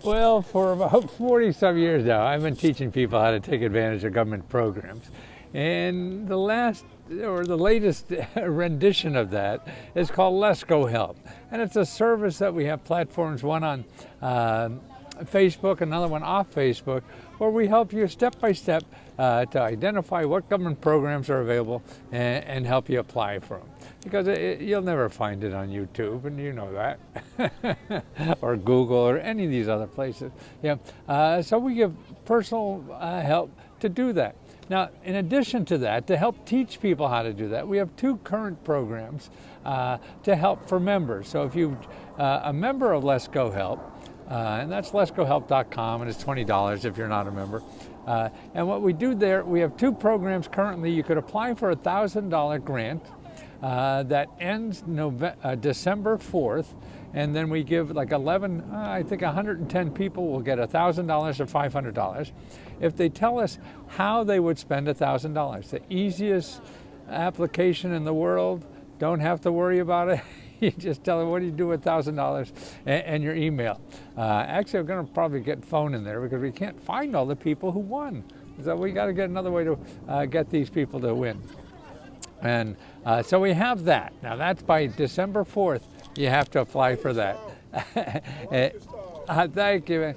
Well, for about 40 some years now, I've been teaching people how to take advantage of government programs. And the latest rendition of that is called Let's Go Help. And it's a service that we have platforms, one on Facebook, another one off Facebook, where we help you step by step to identify what government programs are available and help you apply for them. Because you'll never find it on YouTube, and you know that, or Google, or any of these other places. Yeah. So we give personal help to do that. Now, in addition to that, to help teach people how to do that, we have two current programs to help for members. So if you're a member of Let's Go Help, and that's letsgohelp.com, and it's $20 if you're not a member. And what we do there, we have two programs currently. You could apply for a $1,000 grant that ends December 4th, and then we give like 110 people will get $1,000 or $500 if they tell us how they would spend $1,000. The easiest application in the world, don't have to worry about it. You just tell them, what do you do with $1,000 and your email. Actually, I'm going to probably get phone in there because we can't find all the people who won. So we got to get another way to get these people to win. And so we have that. Now that's by December 4th, you have to apply for that. Thank you.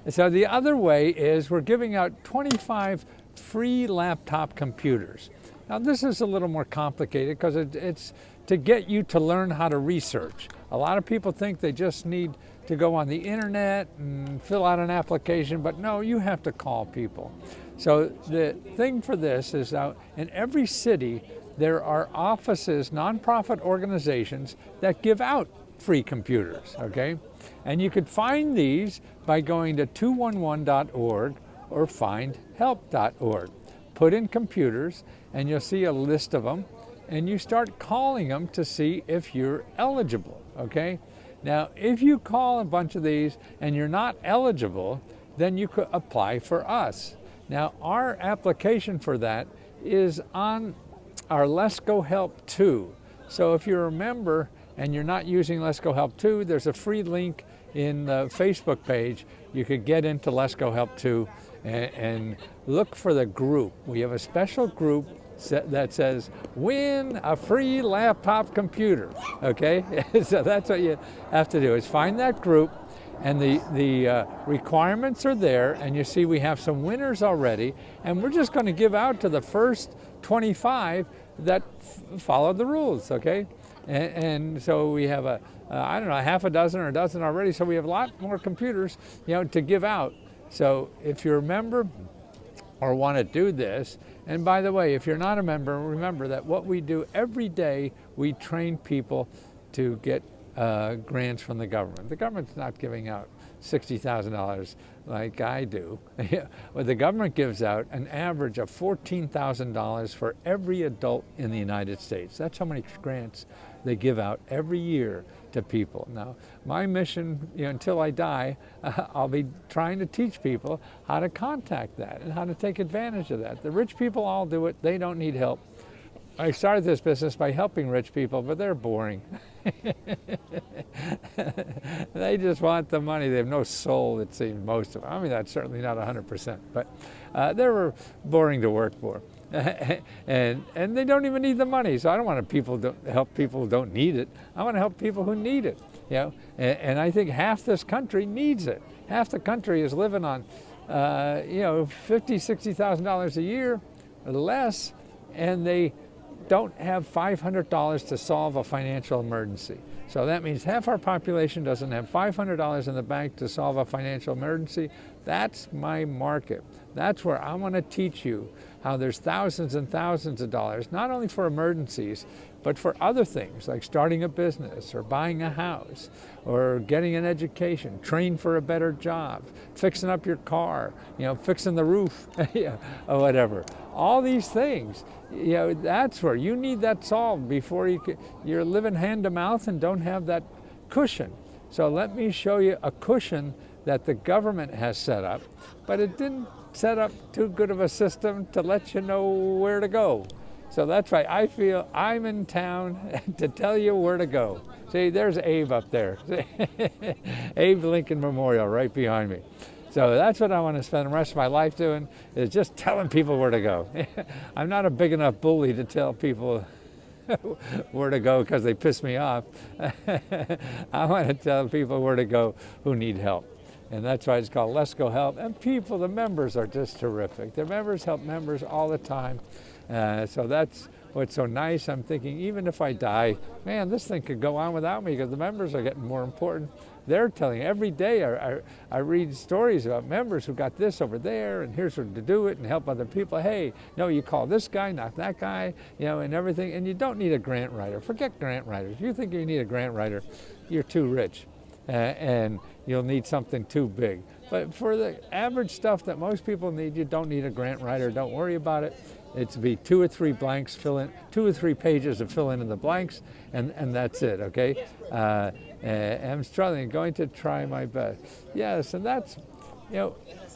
So the other way is we're giving out 25 free laptop computers. Now this is a little more complicated because it's to get you to learn how to research. A lot of people think they just need to go on the internet and fill out an application, but no, you have to call people. So the thing for this is that in every city there are offices, nonprofit organizations that give out free computers, okay? And you could find these by going to 211.org or findhelp.org. Put in computers and you'll see a list of them, and you start calling them to see if you're eligible, okay? Now, if you call a bunch of these and you're not eligible, then you could apply for us. Now, our application for that is on our Let's Go Help 2. So if you're a member and you're not using Let's Go Help 2, there's a free link in the Facebook page. You could get into Let's Go Help 2 and look for the group. We have a special group that says, win a free laptop computer, okay? So that's what you have to do, is find that group, and the requirements are there, and you see we have some winners already, and we're just going to give out to the first 25 that follow the rules, okay? And so we have I don't know, half a dozen or a dozen already, so we have a lot more computers, to give out. So if you're a member or want to do this, and by the way, if you're not a member, remember that what we do every day, we train people to get grants from the government. The government's not giving out $60,000 like I do. Well, the government gives out an average of $14,000 for every adult in the United States. That's how many grants they give out every year to people. Now, my mission, until I die, I'll be trying to teach people how to contact that and how to take advantage of that. The rich people all do it. They don't need help. I started this business by helping rich people, but they're boring. They just want the money. They have no soul, it seems, most of them. I mean, that's certainly not 100%, but they're boring to work for. and they don't even need the money. So I don't want to help people who don't need it. I want to help people who need it. And I think half this country needs it. Half the country is living on, $50,000, $60,000 a year or less, and they don't have $500 to solve a financial emergency. So that means half our population doesn't have $500 in the bank to solve a financial emergency. That's my market. That's where I want to teach you how there's thousands and thousands of dollars, not only for emergencies, but for other things like starting a business or buying a house or getting an education, train for a better job, fixing up your car, fixing the roof, or whatever. All these things, that's where you need that solved before you're living hand to mouth and don't have that cushion. So let me show you a cushion that the government has set up, but it didn't set up too good of a system to let you know where to go. So that's right. I feel I'm in town to tell you where to go. See, there's Abe up there. Abe Lincoln Memorial right behind me. So that's what I want to spend the rest of my life doing, is just telling people where to go. I'm not a big enough bully to tell people where to go because they piss me off. I want to tell people where to go who need help. And that's why it's called Let's Go Help. And people, the members are just terrific. The members help members all the time. So that's what's so nice. I'm thinking, even if I die, man, this thing could go on without me, because the members are getting more important. They're telling, every day I read stories about members who got this over there, and here's what to do it and help other people. Hey, no, you call this guy, not that guy, and everything. And you don't need a grant writer. Forget grant writers. If you think you need a grant writer, you're too rich, and you'll need something too big. But for the average stuff that most people need, you don't need a grant writer. Don't worry about it. It's be 2 or 3 blanks, 2 or 3 pages to fill in the blanks, and that's it, okay? I'm struggling, going to try my best. Yes, and that's, I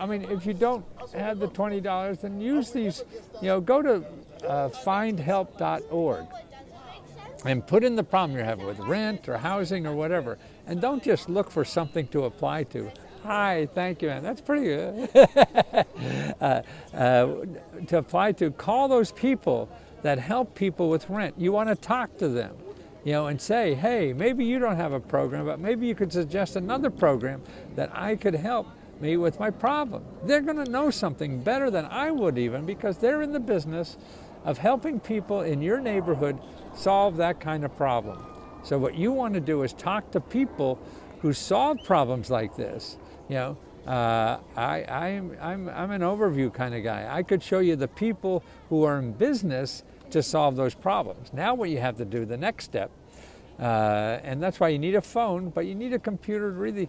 mean, if you don't have the $20, then use these, go to findhelp.org and put in the problem you're having with rent or housing or whatever, and don't just look for something to apply to. Hi, thank you, man. That's pretty good. To apply to, call those people that help people with rent. You want to talk to them, and say, hey, maybe you don't have a program, but maybe you could suggest another program that I could help me with my problem. They're going to know something better than I would even, because they're in the business of helping people in your neighborhood solve that kind of problem. So what you want to do is talk to people who solve problems like this. I'm an overview kind of guy. I could show you the people who are in business to solve those problems. Now what you have to do, the next step, and that's why you need a phone, but you need a computer to really,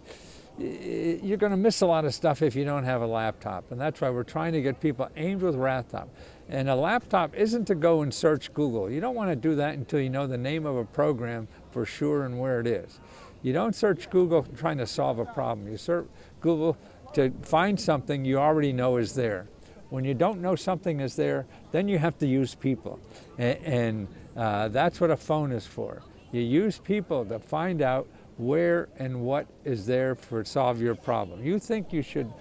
you're going to miss a lot of stuff if you don't have a laptop. And that's why we're trying to get people aimed with laptop. And a laptop isn't to go and search Google. You don't want to do that until you know the name of a program for sure and where it is. You don't search Google trying to solve a problem. You search Google to find something you already know is there. When you don't know something is there, then you have to use people. And that's what a phone is for. You use people to find out where and what is there for solve your problem. You think you should,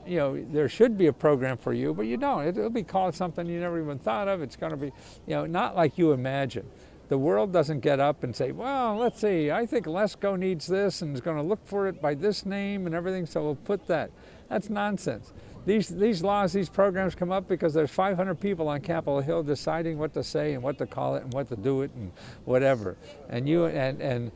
there should be a program for you, but you don't. It'll be called something you never even thought of. It's going to be, not like you imagine. The world doesn't get up and say, well, let's see, I think Lesko needs this and is going to look for it by this name and everything, so we'll put that. That's nonsense. These laws, these programs come up because there's 500 people on Capitol Hill deciding what to say and what to call it and what to do it and whatever. And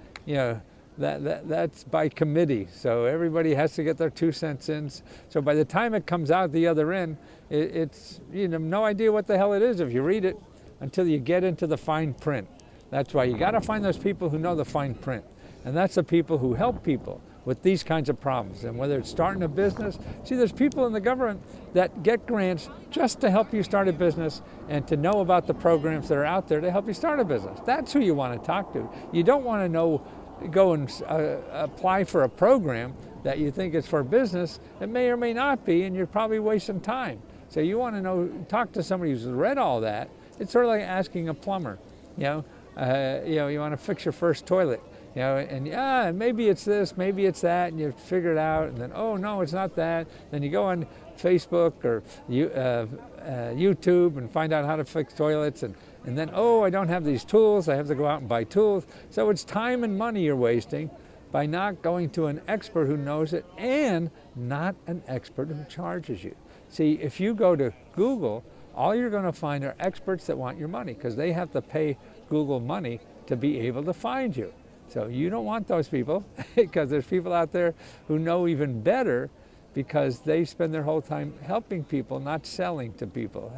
that's by committee. So everybody has to get their 2 cents in. So by the time it comes out the other end, it's no idea what the hell it is if you read it until you get into the fine print. That's why you got to find those people who know the fine print. And that's the people who help people with these kinds of problems. And whether it's starting a business, see, there's people in the government that get grants just to help you start a business and to know about the programs that are out there to help you start a business. That's who you want to talk to. You don't want to go and apply for a program that you think is for business. It may or may not be, and you're probably wasting time. So you want to talk to somebody who's read all that. It's sort of like asking a plumber, you want to fix your first toilet, and maybe it's this, maybe it's that, and you figure it out, and then, oh, no, it's not that. Then you go on Facebook or YouTube and find out how to fix toilets, and then, oh, I don't have these tools, I have to go out and buy tools. So it's time and money you're wasting by not going to an expert who knows it, and not an expert who charges you. See, if you go to Google, all you're going to find are experts that want your money, because they have to pay Google money to be able to find you. So you don't want those people, because there's people out there who know even better, because they spend their whole time helping people, not selling to people.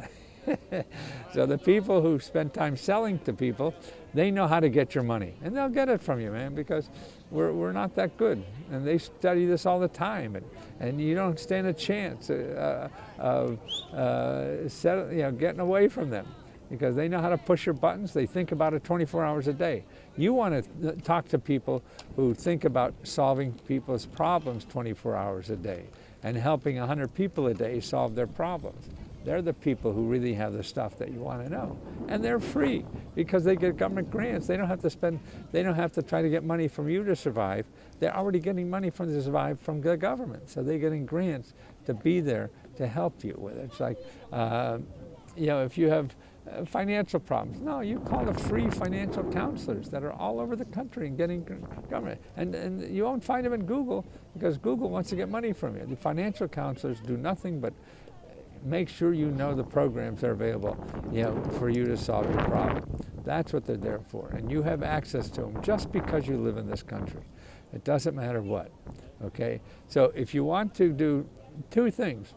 So the people who spend time selling to people, they know how to get your money, and they'll get it from you, man, because we're not that good, and they study this all the time, and you don't stand a chance of getting away from them, because they know how to push your buttons. They think about it 24 hours a day. You want to talk to people who think about solving people's problems 24 hours a day and helping 100 people a day solve their problems. They're the people who really have the stuff that you want to know. And they're free because they get government grants. They don't have to try to get money from you to survive. They're already getting money from the government. So they're getting grants to be there to help you with it. It's like, if you have financial problems, no, you call the free financial counselors that are all over the country and getting government. And you won't find them in Google because Google wants to get money from you. The financial counselors do nothing but make sure you know the programs that are available, for you to solve your problem. That's what they're there for. And you have access to them just because you live in this country. It doesn't matter what, okay? So if you want to do two things,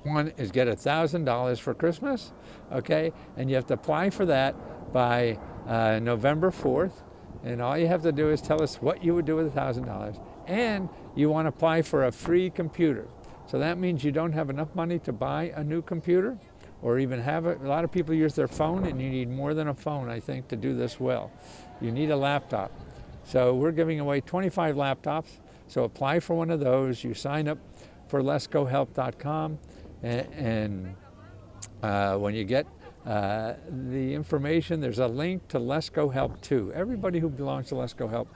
one is get $1,000 for Christmas, okay? And you have to apply for that by November 4th. And all you have to do is tell us what you would do with $1,000. And you want to apply for a free computer. So that means you don't have enough money to buy a new computer or even have it. A lot of people use their phone, and you need more than a phone, I think, to do this well. You need a laptop. So we're giving away 25 laptops. So apply for one of those. You sign up for letsgohelp.com, and when you get the information, there's a link to Let's Go Help 2. Everybody who belongs to Let's Go Help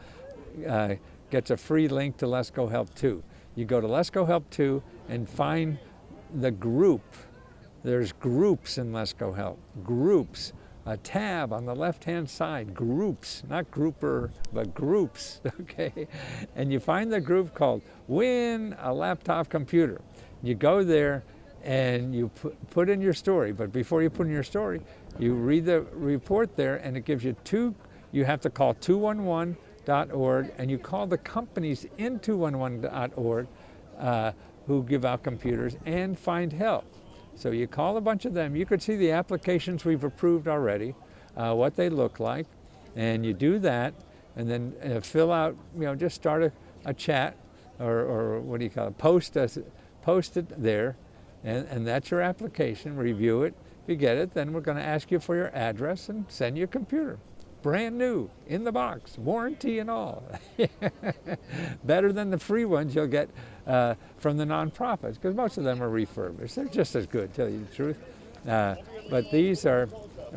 gets a free link to Let's Go Help 2. You go to Let's Go Help 2 and find the group. There's groups in Let's Go Help. Groups. A tab on the left-hand side. Groups. Not grouper, but groups. Okay? And you find the group called Win a Laptop Computer. You go there and you put in your story. But before you put in your story, you read the report there, and it gives you you have to call 211.org, and you call the companies in 211.org who give out computers and find help. So you call a bunch of them. You could see the applications we've approved already, what they look like, and you do that, and then fill out, just start a chat, or what do you call it, post it there, and that's your application. Review it. If you get it, then we're going to ask you for your address and send you a computer. Brand new, in the box, warranty and all. Better than the free ones you'll get from the nonprofits, because most of them are refurbished. They're just as good, tell you the truth. But these are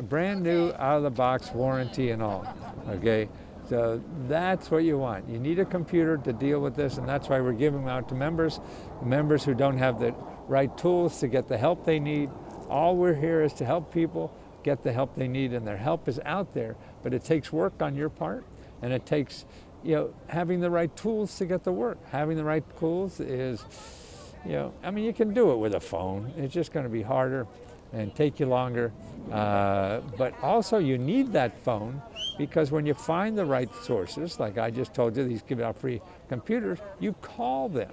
brand new, out of the box, warranty and all, okay? So that's what you want. You need a computer to deal with this, and that's why we're giving them out to members who don't have the right tools to get the help they need. All we're here is to help people get the help they need, and their help is out there, but it takes work on your part, and it takes having the right tools to get the work. Having the right tools is, you can do it with a phone. It's just going to be harder and take you longer, but also you need that phone, because when you find the right sources, like I just told you, these give out free computers, you call them.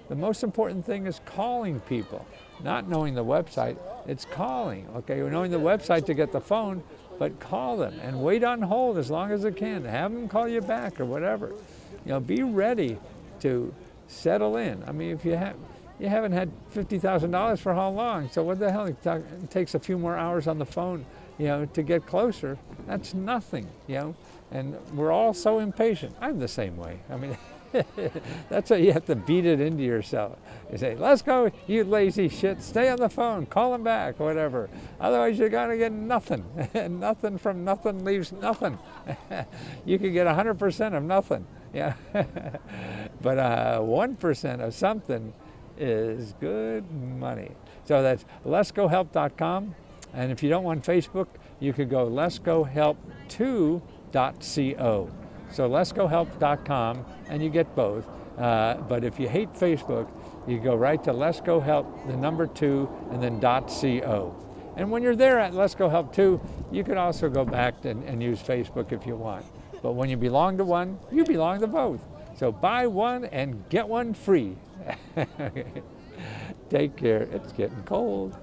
The most important thing is calling people, not knowing the website. It's calling, okay? You're knowing the website to get the phone, but call them and wait on hold as long as it can. Have them call you back or whatever. Be ready to settle in. I mean, if you haven't had $50,000 for how long? So what the hell? It takes a few more hours on the phone, to get closer. That's nothing, And we're all so impatient. I'm the same way. I mean, that's why you have to beat it into yourself. You say, let's go, you lazy shit, stay on the phone, call them back, whatever. Otherwise you're gonna get nothing. Nothing from nothing leaves nothing. You can get 100% of nothing, yeah. But 1% of something is good money. So that's letsgohelp.com, and if you don't want Facebook, you could go letsgohelp2.co. So letsgohelp.com, and you get both. But if you hate Facebook, you go right to Let's Go Help, the number 2, and then .co. And when you're there at Let's Go Help 2, you can also go back and use Facebook if you want. But when you belong to one, you belong to both. So buy one and get one free. Take care. It's getting cold.